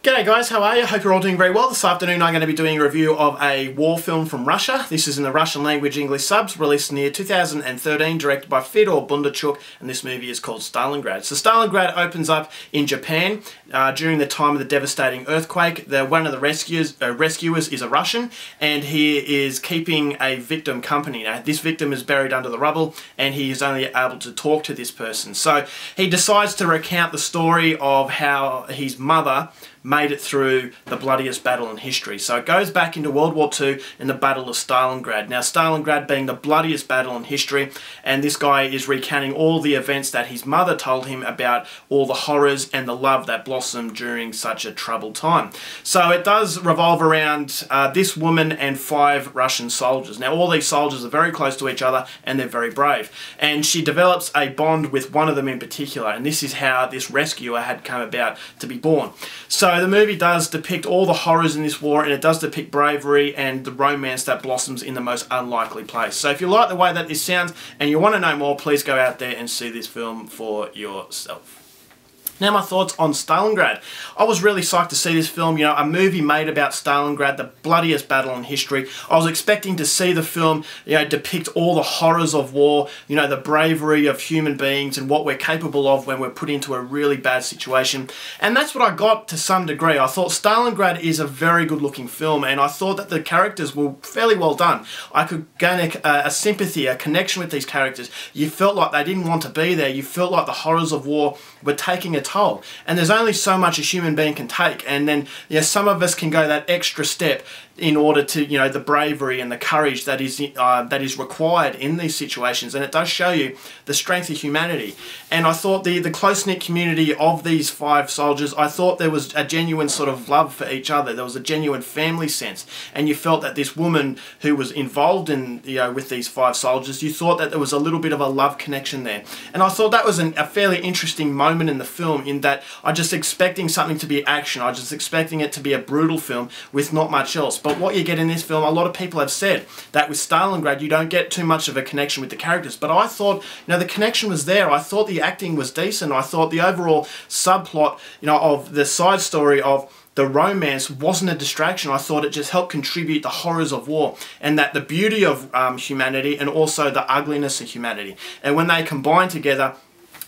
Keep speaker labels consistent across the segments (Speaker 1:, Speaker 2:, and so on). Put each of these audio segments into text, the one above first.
Speaker 1: G'day guys, how are you? Hope you're all doing very well. This afternoon I'm going to be doing a review of a war film from Russia. This is in the Russian language English subs, released in the year 2013, directed by Fedor Bondarchuk, and this movie is called Stalingrad. So Stalingrad opens up in Japan during the time of the devastating earthquake. One of the rescuers is a Russian, and he is keeping a victim company. Now this victim is buried under the rubble, and he is only able to talk to this person. So he decides to recount the story of how his mother made it through the bloodiest battle in history. So it goes back into World War II in the Battle of Stalingrad. Now Stalingrad being the bloodiest battle in history, and this guy is recounting all the events that his mother told him about, all the horrors and the love that blossomed during such a troubled time. So it does revolve around this woman and 5 Russian soldiers. Now all these soldiers are very close to each other and they're very brave. And she develops a bond with one of them in particular, and this is how this rescuer had come about to be born. So the movie does depict all the horrors in this war, and it does depict bravery and the romance that blossoms in the most unlikely place. So if you like the way that this sounds and you want to know more, please go out there and see this film for yourself. Now my thoughts on Stalingrad. I was really psyched to see this film, you know, a movie made about Stalingrad, the bloodiest battle in history. I was expecting to see the film, you know, depict all the horrors of war, you know, the bravery of human beings and what we're capable of when we're put into a really bad situation. And that's what I got to some degree. I thought Stalingrad is a very good looking film, and I thought that the characters were fairly well done. I could gain a sympathy, a connection with these characters. You felt like they didn't want to be there. You felt like the horrors of war were taking a toll, and there's only so much a human being can take, and then some of us can go that extra step in order to, you know, the bravery and the courage that is required in these situations. And it does show you the strength of humanity. And I thought the close-knit community of these 5 soldiers, I thought there was a genuine sort of love for each other. There was a genuine family sense, and you felt that this woman who was involved in, you know, with these 5 soldiers, you thought that there was a little bit of a love connection there. And I thought that was a fairly interesting moment in the film, in that I just expecting something to be action. I was just expecting it to be a brutal film with not much else. But what you get in this film, a lot of people have said that with Stalingrad you don't get too much of a connection with the characters. But I thought, you know, the connection was there. I thought the acting was decent. I thought the overall subplot, you know, of the side story of the romance wasn't a distraction. I thought it just helped contribute the horrors of war, and that the beauty of humanity and also the ugliness of humanity. And when they combine together,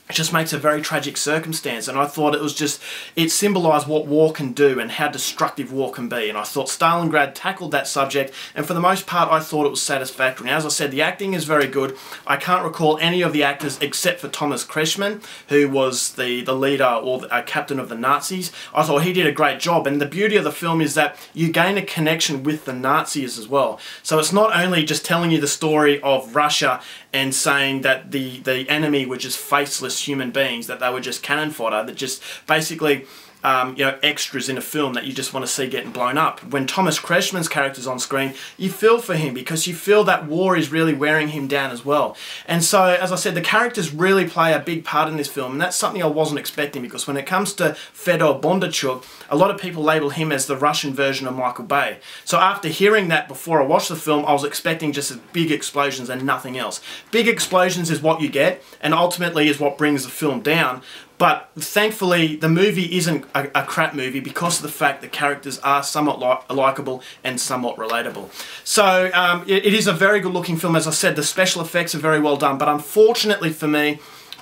Speaker 1: it just makes a very tragic circumstance. And I thought it symbolised what war can do and how destructive war can be. And I thought Stalingrad tackled that subject, and for the most part I thought it was satisfactory. Now, as I said, the acting is very good. I can't recall any of the actors except for Thomas Kretschmann, who was the leader or the captain of the Nazis. I thought he did a great job, and the beauty of the film is that you gain a connection with the Nazis as well. So it's not only just telling you the story of Russia and saying that the enemy were just faceless human beings, that they were just cannon fodder, that just basically you know, extras in a film that you just want to see getting blown up. When Thomas Kretschmann's character's on screen, you feel for him because you feel that war is really wearing him down as well. And so, as I said, the characters really play a big part in this film, and that's something I wasn't expecting, because when it comes to Fedor Bondarchuk, a lot of people label him as the Russian version of Michael Bay. So after hearing that before I watched the film, I was expecting just big explosions and nothing else. Big explosions is what you get, and ultimately is what brings the film down. But thankfully, the movie isn't a crap movie because of the fact the characters are somewhat likeable and somewhat relatable. So it is a very good looking film. As I said, the special effects are very well done. But unfortunately for me,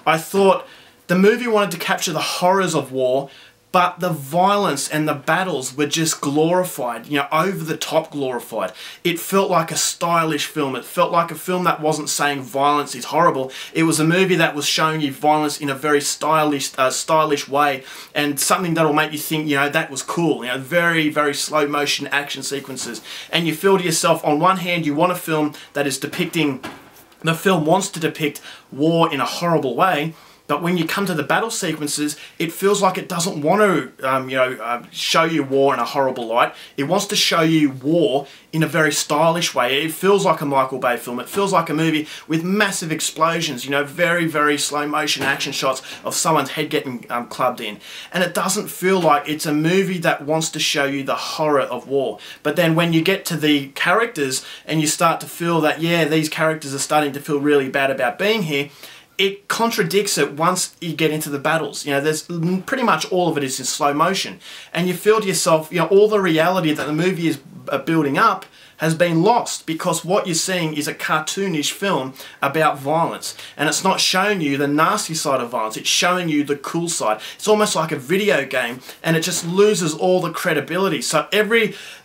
Speaker 1: I thought the movie wanted to capture the horrors of war, but the violence and the battles were just glorified, you know, over the top glorified. It felt like a stylish film. It felt like a film that wasn't saying violence is horrible. It was a movie that was showing you violence in a very stylish way, and something that'll make you think, you know, that was cool. You know, very, very slow motion action sequences. And you feel to yourself, on one hand, you want a film that is depicting, the film wants to depict war in a horrible way, but when you come to the battle sequences, it feels like it doesn't want to, show you war in a horrible light. It wants to show you war in a very stylish way. It feels like a Michael Bay film. It feels like a movie with massive explosions, you know, very, very slow motion action shots of someone's head getting clubbed in. And it doesn't feel like it's a movie that wants to show you the horror of war. But then when you get to the characters and you start to feel that, yeah, these characters are starting to feel really bad about being here, it contradicts it once you get into the battles. You know, there's pretty much all of it is in slow motion. And you feel to yourself, you know, all the reality that the movie is building up has been lost, because what you're seeing is a cartoonish film about violence, and it's not showing you the nasty side of violence, it's showing you the cool side. It's almost like a video game, and it just loses all the credibility. So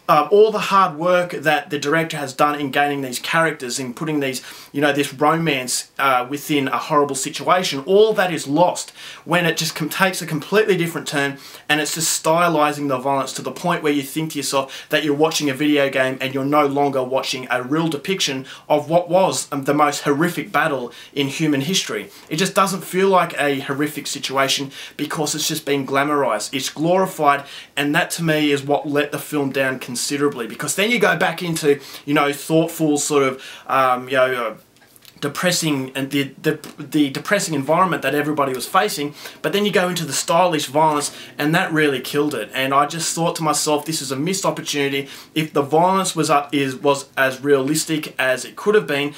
Speaker 1: all the hard work that the director has done in gaining these characters, in putting these, you know, this romance within a horrible situation, all that is lost when it just takes a completely different turn, and it's just stylizing the violence to the point where you think to yourself that you're watching a video game and you're no longer watching a real depiction of what was the most horrific battle in human history. It just doesn't feel like a horrific situation because it's just been glamorized. It's glorified, and that to me is what let the film down considerably, because then you go back into, you know, thoughtful sort of, you know, depressing, and the depressing environment that everybody was facing, but then you go into the stylish violence, and that really killed it. And I just thought to myself, this is a missed opportunity. If the violence was as realistic as it could have been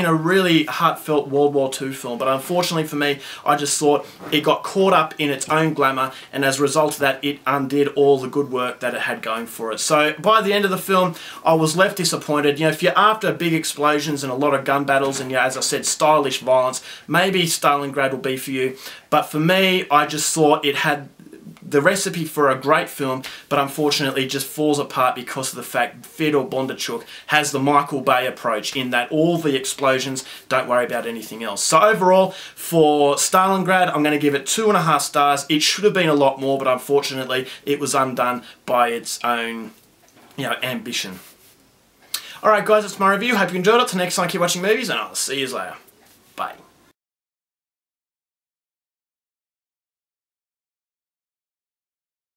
Speaker 1: a really heartfelt World War II film. But unfortunately for me, I just thought it got caught up in its own glamour, and as a result of that, it undid all the good work that it had going for it. So by the end of the film, I was left disappointed. You know, if you're after big explosions and a lot of gun battles and, as I said, stylish violence, maybe Stalingrad will be for you. But for me, I just thought it had the recipe for a great film, but unfortunately just falls apart because of the fact Fyodor Bondarchuk has the Michael Bay approach, in that all the explosions, don't worry about anything else. So overall, for Stalingrad, I'm going to give it 2.5 stars. It should have been a lot more, but unfortunately it was undone by its own, you know, ambition. Alright guys, that's my review. Hope you enjoyed it. Till next time, keep watching movies, and I'll see you later. Bye.